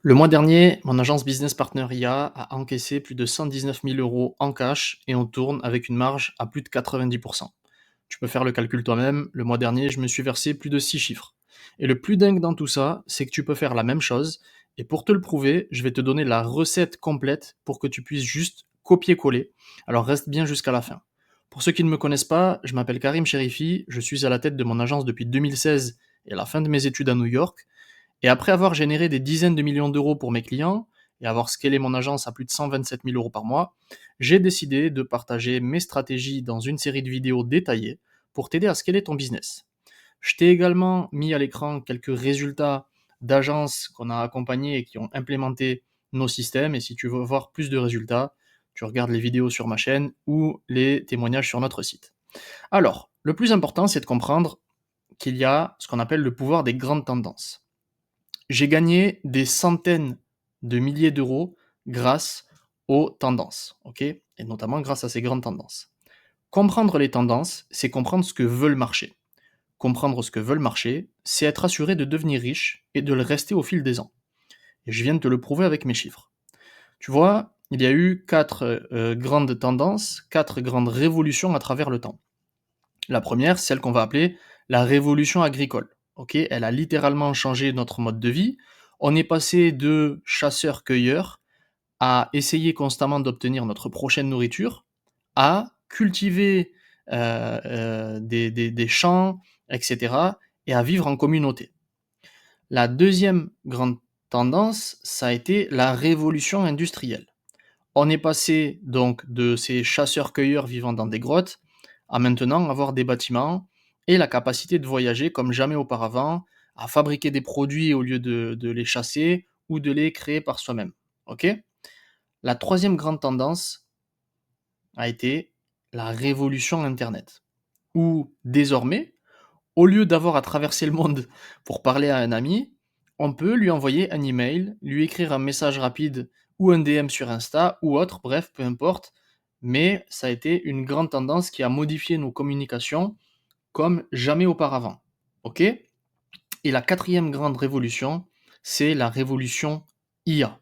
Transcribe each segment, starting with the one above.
Le mois dernier, mon agence Business Partner IA a encaissé plus de 119 000 euros en cash et on tourne avec une marge à plus de 90%. Tu peux faire le calcul toi-même, le mois dernier, je me suis versé plus de 6 chiffres. Et le plus dingue dans tout ça, c'est que tu peux faire la même chose, et pour te le prouver, je vais te donner la recette complète pour que tu puisses juste copier-coller. Alors reste bien jusqu'à la fin. Pour ceux qui ne me connaissent pas, je m'appelle Karim Cherifi, je suis à la tête de mon agence depuis 2016 et à la fin de mes études à New York. Et après avoir généré des dizaines de millions d'euros pour mes clients et avoir scalé mon agence à plus de 127 000 euros par mois, j'ai décidé de partager mes stratégies dans une série de vidéos détaillées pour t'aider à scaler ton business. Je t'ai également mis à l'écran quelques résultats d'agences qu'on a accompagnées et qui ont implémenté nos systèmes. Et si tu veux voir plus de résultats, tu regardes les vidéos sur ma chaîne ou les témoignages sur notre site. Alors, le plus important, c'est de comprendre qu'il y a ce qu'on appelle le pouvoir des grandes tendances. J'ai gagné des centaines de milliers d'euros grâce aux tendances, ok? Et notamment grâce à ces grandes tendances. Comprendre les tendances, c'est comprendre ce que veut le marché. Comprendre ce que veut le marché, c'est être assuré de devenir riche et de le rester au fil des ans. Et je viens de te le prouver avec mes chiffres. Tu vois, il y a eu quatre grandes tendances, quatre grandes révolutions à travers le temps. La première, celle qu'on va appeler la révolution agricole. Ok, elle a littéralement changé notre mode de vie. On est passé de chasseurs-cueilleurs à essayer constamment d'obtenir notre prochaine nourriture, à cultiver des champs, etc., et à vivre en communauté. La deuxième grande tendance, ça a été la révolution industrielle. On est passé donc de ces chasseurs-cueilleurs vivant dans des grottes à maintenant avoir des bâtiments et la capacité de voyager comme jamais auparavant, à fabriquer des produits au lieu de les chasser ou de les créer par soi-même. Ok? La troisième grande tendance a été la révolution Internet, où désormais, au lieu d'avoir à traverser le monde pour parler à un ami, on peut lui envoyer un email, lui écrire un message rapide ou un DM sur Insta ou autre, bref, peu importe. Mais ça a été une grande tendance qui a modifié nos communications comme jamais auparavant. Ok? Et la quatrième grande révolution, c'est la révolution IA.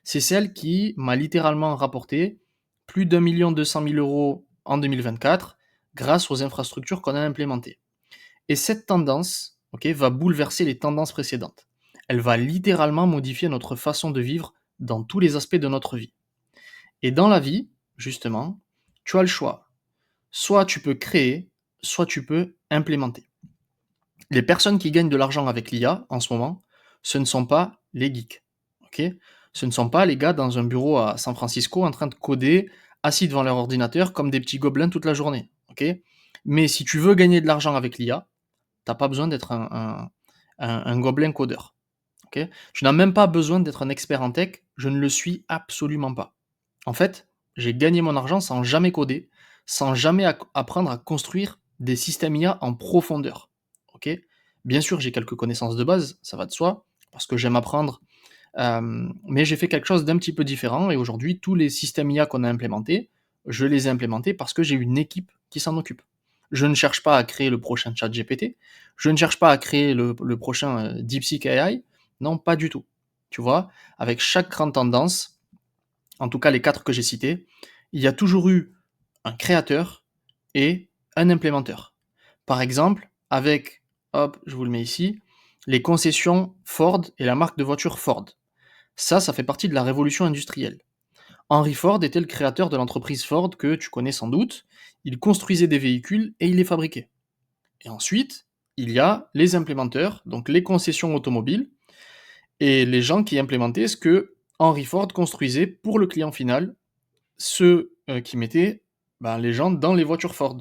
C'est celle qui m'a littéralement rapporté plus d'1 200 000 euros en 2024 grâce aux infrastructures qu'on a implémentées. Et cette tendance, ok, va bouleverser les tendances précédentes. Elle va littéralement modifier notre façon de vivre dans tous les aspects de notre vie. Et dans la vie, justement, tu as le choix. Soit tu peux créer, soit tu peux implémenter. Les personnes qui gagnent de l'argent avec l'IA en ce moment, ce ne sont pas les geeks. Ok, ce ne sont pas les gars dans un bureau à San Francisco en train de coder, assis devant leur ordinateur comme des petits gobelins toute la journée. Ok, mais si tu veux gagner de l'argent avec l'IA, t'as pas besoin d'être un gobelin codeur. Ok, tu n'as même pas besoin d'être un expert en tech. Je ne le suis absolument pas. En fait, j'ai gagné mon argent sans jamais coder, sans jamais apprendre à construire des systèmes IA en profondeur. Ok, bien sûr, j'ai quelques connaissances de base, ça va de soi, parce que j'aime apprendre. Mais j'ai fait quelque chose d'un petit peu différent et aujourd'hui, tous les systèmes IA qu'on a implémentés, je les ai implémentés parce que j'ai une équipe qui s'en occupe. Je ne cherche pas à créer le prochain chat GPT, je ne cherche pas à créer le prochain DeepSeek AI, non, pas du tout. Tu vois, avec chaque grande tendance, en tout cas les quatre que j'ai cités, il y a toujours eu un créateur et un implémenteur. Par exemple, avec, hop, je vous le mets ici, les concessions Ford et la marque de voiture Ford. Ça fait partie de la révolution industrielle. Henry Ford était le créateur de l'entreprise Ford que tu connais sans doute. Il construisait des véhicules et il les fabriquait. Et ensuite, il y a les implémenteurs, donc les concessions automobiles, et les gens qui implémentaient ce que Henry Ford construisait pour le client final, ceux qui mettaient les gens dans les voitures Ford,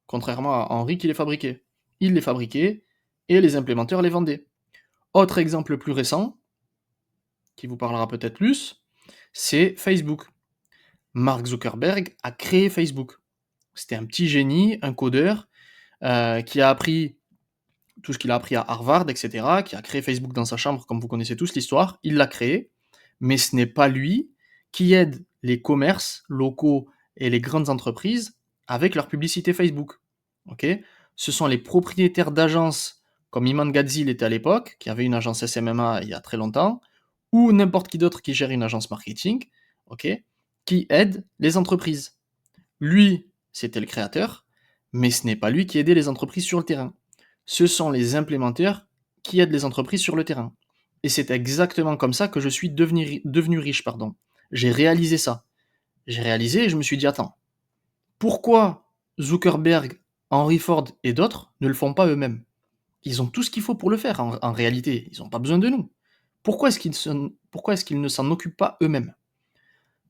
contrairement à Henry qui les fabriquait. Il les fabriquait et les implémenteurs les vendaient. Autre exemple plus récent, qui vous parlera peut-être plus, c'est Facebook. Mark Zuckerberg a créé Facebook. C'était un petit génie, un codeur, qui a appris tout ce qu'il a appris à Harvard, etc., qui a créé Facebook dans sa chambre, comme vous connaissez tous l'histoire. Il l'a créé, mais ce n'est pas lui qui aide les commerces locaux et les grandes entreprises avec leur publicité Facebook. Ok, ce sont les propriétaires d'agences comme Iman Gadzhi l'était à l'époque, qui avait une agence SMMA il y a très longtemps, ou n'importe qui d'autre qui gère une agence marketing, ok, qui aide les entreprises. Lui, c'était le créateur, mais ce n'est pas lui qui aidait les entreprises sur le terrain. Ce sont les implémenteurs qui aident les entreprises sur le terrain. Et c'est exactement comme ça que je suis devenu riche, pardon. J'ai réalisé ça. J'ai réalisé et je me suis dit, attends, pourquoi Zuckerberg, Henry Ford et d'autres ne le font pas eux-mêmes? Ils ont tout ce qu'il faut pour le faire en réalité, ils n'ont pas besoin de nous. Pourquoi est-ce qu'ils ne s'en occupent pas eux-mêmes?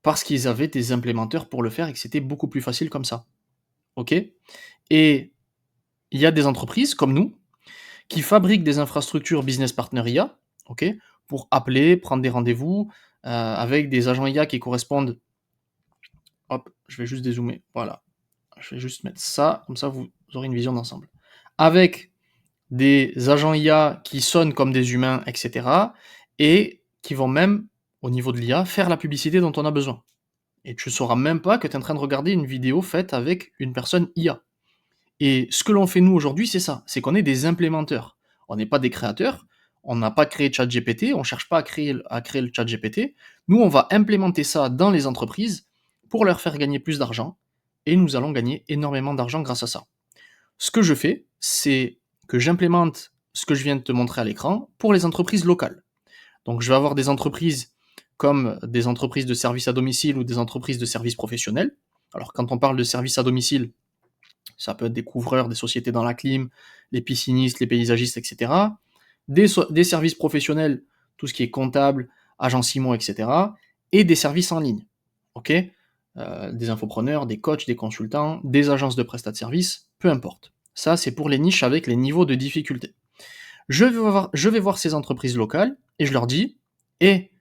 Parce qu'ils avaient des implémenteurs pour le faire et que c'était beaucoup plus facile comme ça. Ok? Et il y a des entreprises comme nous qui fabriquent des infrastructures business partner IA, ok, pour appeler, prendre des rendez-vous avec des agents IA qui correspondent. Hop, je vais juste dézoomer. Voilà. Je vais juste mettre ça, comme ça vous aurez une vision d'ensemble. Avec des agents IA qui sonnent comme des humains, etc. Et qui vont même, au niveau de l'IA, faire la publicité dont on a besoin. Et tu ne sauras même pas que tu es en train de regarder une vidéo faite avec une personne IA. Et ce que l'on fait nous aujourd'hui, c'est ça, c'est qu'on est des implémenteurs. On n'est pas des créateurs, on n'a pas créé ChatGPT, on ne cherche pas à créer le ChatGPT. Nous, on va implémenter ça dans les entreprises pour leur faire gagner plus d'argent, et nous allons gagner énormément d'argent grâce à ça. Ce que je fais, c'est que j'implémente ce que je viens de te montrer à l'écran pour les entreprises locales. Donc je vais avoir des entreprises comme des entreprises de services à domicile ou des entreprises de services professionnels. Alors quand on parle de services à domicile, ça peut être des couvreurs, des sociétés dans la clim, les piscinistes, les paysagistes, etc. Des services professionnels, tout ce qui est comptable, agence IMO, etc. Et des services en ligne. Ok, des infopreneurs, des coachs, des consultants, des agences de prestat de services, peu importe. Ça, c'est pour les niches avec les niveaux de difficulté. Je vais voir ces entreprises locales et je leur dis, eh,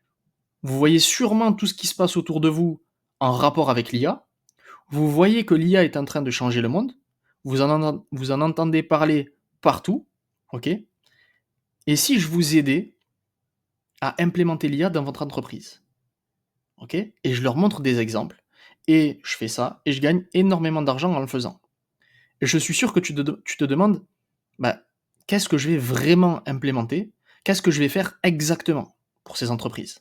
vous voyez sûrement tout ce qui se passe autour de vous en rapport avec l'IA. Vous voyez que l'IA est en train de changer le monde. Vous en entendez parler partout. Ok. Et si je vous aidais à implémenter l'IA dans votre entreprise? Ok. Et je leur montre des exemples. Et je fais ça et je gagne énormément d'argent en le faisant. Et je suis sûr que tu te demandes, bah, qu'est-ce que je vais vraiment implémenter? Qu'est-ce que je vais faire exactement pour ces entreprises?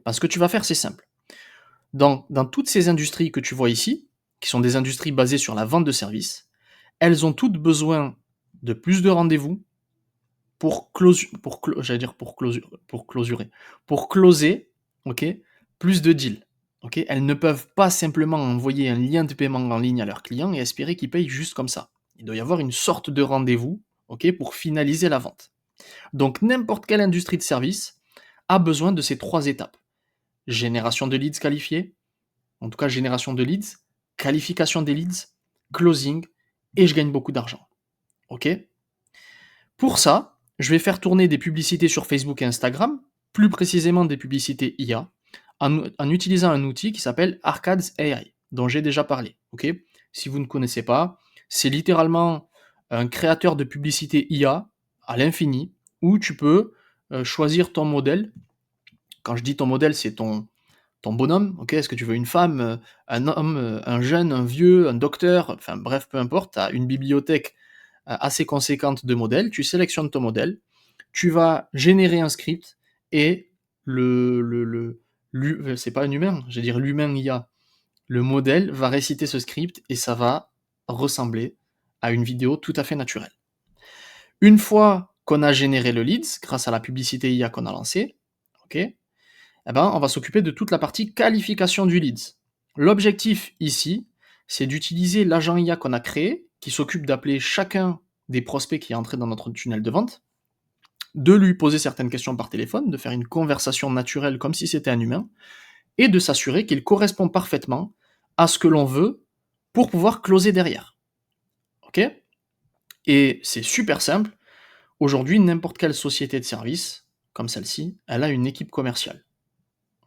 Parce que tu vas faire, c'est simple. Dans toutes ces industries que tu vois ici, qui sont des industries basées sur la vente de services, elles ont toutes besoin de plus de rendez-vous pour closer, ok, plus de deals. Ok, elles ne peuvent pas simplement envoyer un lien de paiement en ligne à leurs clients et espérer qu'ils payent juste comme ça. Il doit y avoir une sorte de rendez-vous, ok, pour finaliser la vente. Donc n'importe quelle industrie de service a besoin de ces 3 étapes. Génération de leads qualifiés, en tout cas génération de leads, qualification des leads, closing, et je gagne beaucoup d'argent. Ok? Pour ça, je vais faire tourner des publicités sur Facebook et Instagram, plus précisément des publicités IA, en utilisant un outil qui s'appelle Arcades AI, dont j'ai déjà parlé. Ok? Si vous ne connaissez pas, c'est littéralement un créateur de publicité IA à l'infini, où tu peux choisir ton modèle. Quand je dis ton modèle, c'est ton bonhomme, ok? Est-ce que tu veux une femme, un homme, un jeune, un vieux, un docteur, enfin bref, peu importe, tu as une bibliothèque assez conséquente de modèles, tu sélectionnes ton modèle, tu vas générer un script et c'est pas un humain, je vais dire l'humain IA, le modèle va réciter ce script et ça va ressembler à une vidéo tout à fait naturelle. Une fois qu'on a généré le leads grâce à la publicité IA qu'on a lancée, ok, eh ben, on va s'occuper de toute la partie qualification du leads. L'objectif ici, c'est d'utiliser l'agent IA qu'on a créé, qui s'occupe d'appeler chacun des prospects qui est entré dans notre tunnel de vente, de lui poser certaines questions par téléphone, de faire une conversation naturelle comme si c'était un humain, et de s'assurer qu'il correspond parfaitement à ce que l'on veut pour pouvoir closer derrière. Ok? Et c'est super simple. Aujourd'hui, n'importe quelle société de service, comme celle-ci, elle a une équipe commerciale.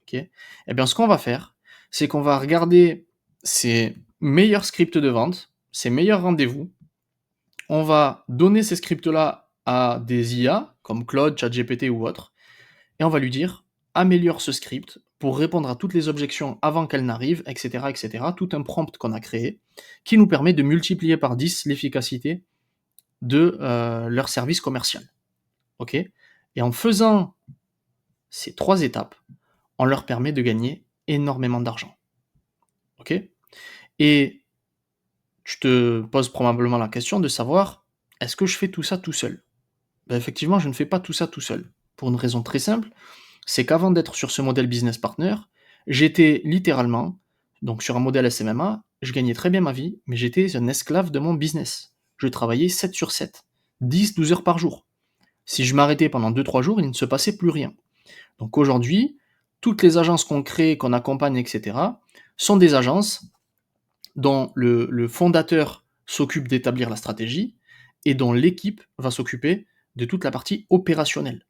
Ok? Eh bien, ce qu'on va faire, c'est qu'on va regarder ses meilleurs scripts de vente, ses meilleurs rendez-vous. On va donner ces scripts-là à des IA, comme Claude, ChatGPT ou autre, et on va lui dire améliore ce script pour répondre à toutes les objections avant qu'elles n'arrivent, etc., etc. Tout un prompt qu'on a créé qui nous permet de multiplier par 10 l'efficacité de leur service commercial. Ok? Et en faisant ces 3 étapes, on leur permet de gagner énormément d'argent. OK? Et tu te poses probablement la question de savoir: «Est-ce que je fais tout ça tout seul?» Bah, effectivement, je ne fais pas tout ça tout seul. Pour une raison très simple, c'est qu'avant d'être sur ce modèle business partner, j'étais littéralement donc sur un modèle SMMA, je gagnais très bien ma vie, mais j'étais un esclave de mon business. Je travaillais 7 sur 7, 10-12 heures par jour. Si je m'arrêtais pendant 2-3 jours, il ne se passait plus rien. Donc aujourd'hui, toutes les agences qu'on crée, qu'on accompagne, et cetera, sont des agences dont le fondateur s'occupe d'établir la stratégie et dont l'équipe va s'occuper de toute la partie opérationnelle.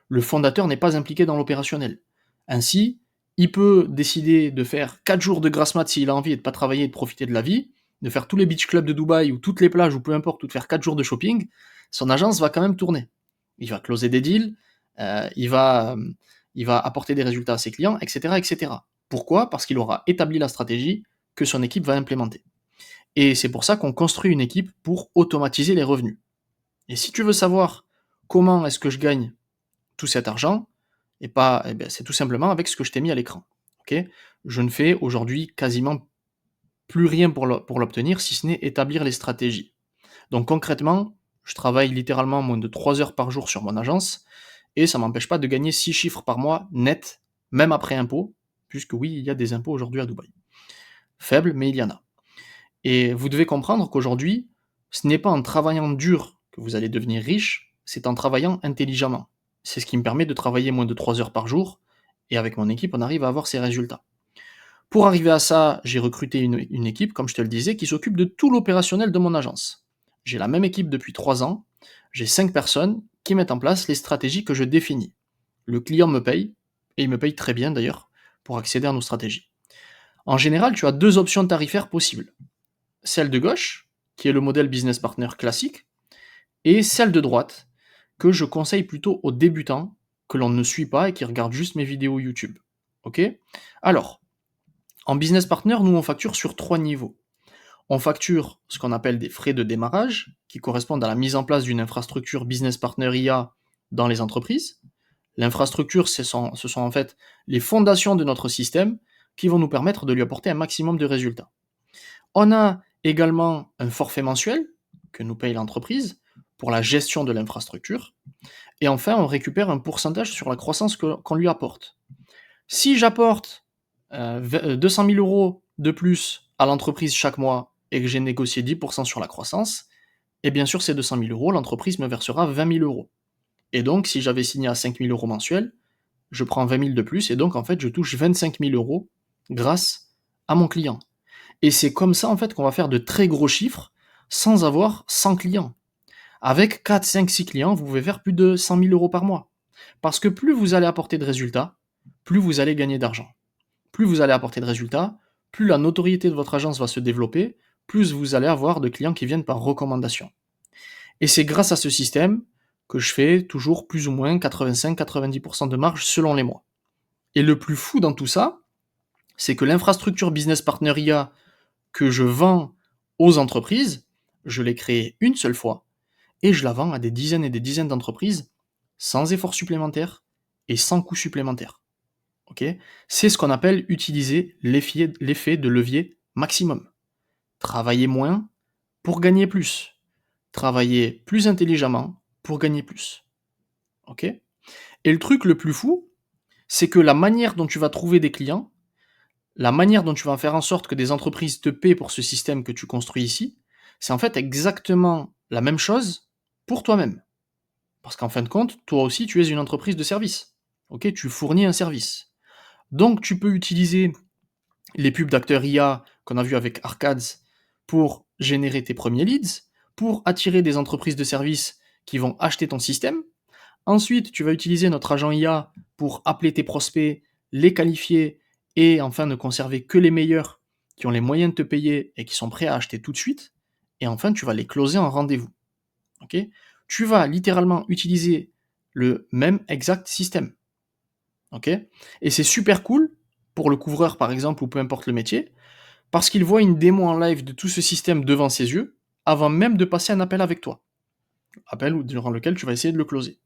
Le fondateur n'est pas impliqué dans l'opérationnel. Ainsi, il peut décider de faire 4 jours de grasse mat s'il a envie et de pas travailler et de profiter de la vie, de faire tous les beach clubs de Dubaï ou toutes les plages ou peu importe, ou de faire 4 jours de shopping, son agence va quand même tourner. Il va closer des deals, il va apporter des résultats à ses clients, etc., etc. Pourquoi? Parce qu'il aura établi la stratégie que son équipe va implémenter. Et c'est pour ça qu'on construit une équipe pour automatiser les revenus. Et si tu veux savoir comment est-ce que je gagne tout cet argent, et pas, eh ben, c'est tout simplement avec ce que je t'ai mis à l'écran. Ok? Je ne fais aujourd'hui quasiment plus rien pour l'obtenir, si ce n'est établir les stratégies. Donc concrètement, je travaille littéralement moins de 3 heures par jour sur mon agence, et ça m'empêche pas de gagner 6 chiffres par mois net, même après impôts, puisque oui, il y a des impôts aujourd'hui à Dubaï. Faibles, mais il y en a. Et vous devez comprendre qu'aujourd'hui, ce n'est pas en travaillant dur que vous allez devenir riche, c'est en travaillant intelligemment. C'est ce qui me permet de travailler moins de 3 heures par jour, et avec mon équipe, on arrive à avoir ces résultats. Pour arriver à ça, j'ai recruté une équipe, comme je te le disais, qui s'occupe de tout l'opérationnel de mon agence. J'ai la même équipe depuis 3 ans, j'ai 5 personnes qui mettent en place les stratégies que je définis. Le client me paye, et il me paye très bien d'ailleurs, pour accéder à nos stratégies. En général, tu as 2 options tarifaires possibles. Celle de gauche, qui est le modèle business partner classique, et celle de droite, que je conseille plutôt aux débutants, que l'on ne suit pas et qui regardent juste mes vidéos YouTube. Ok? Alors, en business partner, nous on facture sur 3 niveaux. On facture ce qu'on appelle des frais de démarrage, qui correspondent à la mise en place d'une infrastructure business partner IA dans les entreprises. L'infrastructure, ce sont en fait les fondations de notre système qui vont nous permettre de lui apporter un maximum de résultats. On a également un forfait mensuel que nous paye l'entreprise pour la gestion de l'infrastructure. Et enfin, on récupère un pourcentage sur la croissance qu'on lui apporte. Si j'apporte 200 000 euros de plus à l'entreprise chaque mois et que j'ai négocié 10% sur la croissance, et bien sûr ces 200 000 euros, l'entreprise me versera 20 000 euros. Et donc, si j'avais signé à 5 000 euros mensuels, je prends 20 000 de plus et donc en fait je touche 25 000 euros grâce à mon client. Et c'est comme ça en fait qu'on va faire de très gros chiffres sans avoir 100 clients. Avec 4, 5, 6 clients, vous pouvez faire plus de 100 000 euros par mois. Parce que plus vous allez apporter de résultats, plus vous allez gagner d'argent. Plus vous allez apporter de résultats, plus la notoriété de votre agence va se développer, plus vous allez avoir de clients qui viennent par recommandation. Et c'est grâce à ce système que je fais toujours plus ou moins 85-90% de marge selon les mois. Et le plus fou dans tout ça, c'est que l'infrastructure Business Partner IA que je vends aux entreprises, je l'ai créée une seule fois et je la vends à des dizaines et des dizaines d'entreprises sans effort supplémentaire et sans coût supplémentaire. Okay, c'est ce qu'on appelle utiliser l'effet de levier maximum. Travailler moins pour gagner plus. Travailler plus intelligemment pour gagner plus. Ok? Et le truc le plus fou, c'est que la manière dont tu vas trouver des clients, la manière dont tu vas faire en sorte que des entreprises te paient pour ce système que tu construis ici, c'est en fait exactement la même chose pour toi-même. Parce qu'en fin de compte, toi aussi, tu es une entreprise de service. Ok? Tu fournis un service. Donc, tu peux utiliser les pubs d'acteurs IA qu'on a vu avec Arcades pour générer tes premiers leads, pour attirer des entreprises de services qui vont acheter ton système. Ensuite, tu vas utiliser notre agent IA pour appeler tes prospects, les qualifier et enfin ne conserver que les meilleurs qui ont les moyens de te payer et qui sont prêts à acheter tout de suite. Et enfin, tu vas les closer en rendez-vous. Okay? Tu vas littéralement utiliser le même exact système. Okay? Et c'est super cool pour le couvreur par exemple ou peu importe le métier, parce qu'il voit une démo en live de tout ce système devant ses yeux avant même de passer un appel avec toi. Appel durant lequel tu vas essayer de le closer.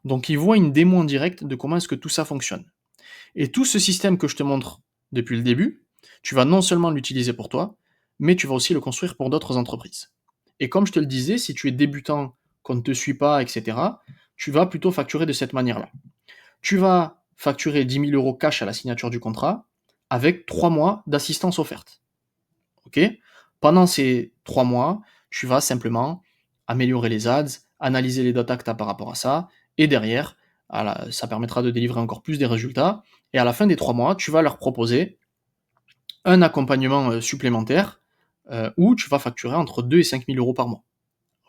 Donc ils voient une démo en direct de comment est-ce que tout ça fonctionne. Et tout ce système que je te montre depuis le début, tu vas non seulement l'utiliser pour toi, mais tu vas aussi le construire pour d'autres entreprises. Et comme je te le disais, si tu es débutant, qu'on ne te suit pas, etc., tu vas plutôt facturer de cette manière-là. Tu vas facturer 10 000 euros cash à la signature du contrat avec 3 mois d'assistance offerte. Ok. Pendant ces 3 mois, tu vas simplement améliorer les ads, analyser les data que tu as par rapport à ça, et derrière, ça permettra de délivrer encore plus des résultats. Et à la fin des 3 mois, tu vas leur proposer un accompagnement supplémentaire où tu vas facturer entre 2 et 5 000 euros par mois.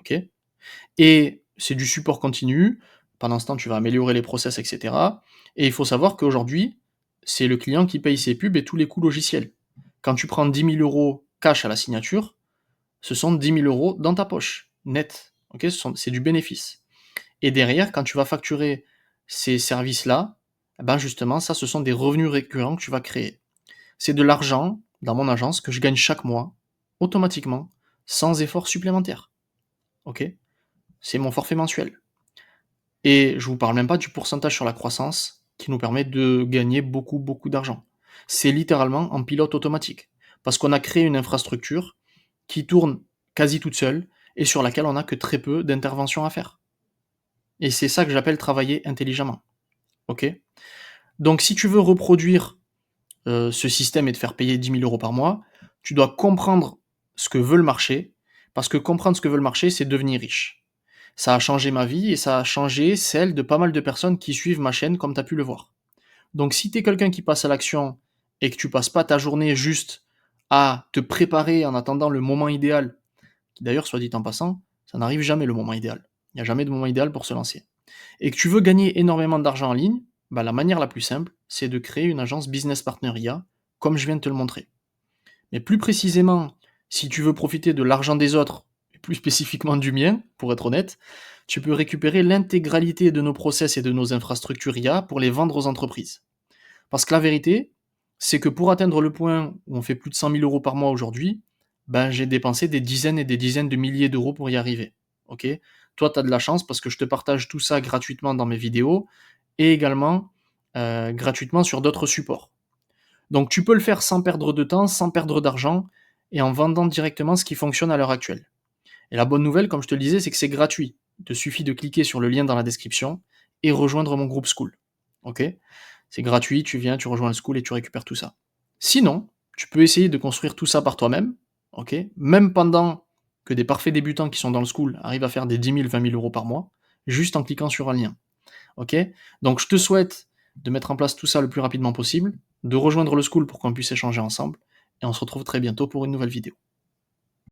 Ok. Et c'est du support continu. Pendant ce temps, tu vas améliorer les process, etc. Et il faut savoir qu'aujourd'hui, c'est le client qui paye ses pubs et tous les coûts logiciels. Quand tu prends 10 000 euros cash à la signature, ce sont 10 000 euros dans ta poche, net. Okay, c'est du bénéfice. Et derrière, quand tu vas facturer ces services-là, ben justement, ça, ce sont des revenus récurrents que tu vas créer. C'est de l'argent, dans mon agence, que je gagne chaque mois, automatiquement, sans effort supplémentaire. Ok. C'est mon forfait mensuel. Et je vous parle même pas du pourcentage sur la croissance qui nous permet de gagner beaucoup, beaucoup d'argent. C'est littéralement en pilote automatique. Parce qu'on a créé une infrastructure qui tourne quasi toute seule et sur laquelle on n'a que très peu d'interventions à faire. Et c'est ça que j'appelle travailler intelligemment. Ok. Donc si tu veux reproduire ce système et te faire payer 10 000 euros par mois, tu dois comprendre ce que veut le marché, parce que comprendre ce que veut le marché, c'est devenir riche. Ça a changé ma vie et ça a changé celle de pas mal de personnes qui suivent ma chaîne, comme tu as pu le voir. Donc si tu es quelqu'un qui passe à l'action et que tu passes pas ta journée juste à te préparer en attendant le moment idéal, qui d'ailleurs, soit dit en passant, ça n'arrive jamais le moment idéal. Il n'y a jamais de moment idéal pour se lancer. Et que tu veux gagner énormément d'argent en ligne, bah, la manière la plus simple, c'est de créer une agence business partner IA, comme je viens de te le montrer. Mais plus précisément, si tu veux profiter de l'argent des autres, et plus spécifiquement du mien, pour être honnête, tu peux récupérer l'intégralité de nos process et de nos infrastructures IA pour les vendre aux entreprises. Parce que la vérité, c'est que pour atteindre le point où on fait plus de 100 000 euros par mois aujourd'hui, ben, j'ai dépensé des dizaines et des dizaines de milliers d'euros pour y arriver. Ok. Toi, tu as de la chance parce que je te partage tout ça gratuitement dans mes vidéos et également gratuitement sur d'autres supports. Donc tu peux le faire sans perdre de temps, sans perdre d'argent et en vendant directement ce qui fonctionne à l'heure actuelle. Et la bonne nouvelle, comme je te le disais, c'est que c'est gratuit. Il te suffit de cliquer sur le lien dans la description et rejoindre mon groupe School. Ok. C'est gratuit, tu viens, tu rejoins le School et tu récupères tout ça. Sinon, tu peux essayer de construire tout ça par toi-même, ok. Même pendant que des parfaits débutants qui sont dans le School arrivent à faire des 10 000, 20 000 euros par mois, juste en cliquant sur un lien. Ok. Donc je te souhaite de mettre en place tout ça le plus rapidement possible, de rejoindre le School pour qu'on puisse échanger ensemble, et on se retrouve très bientôt pour une nouvelle vidéo.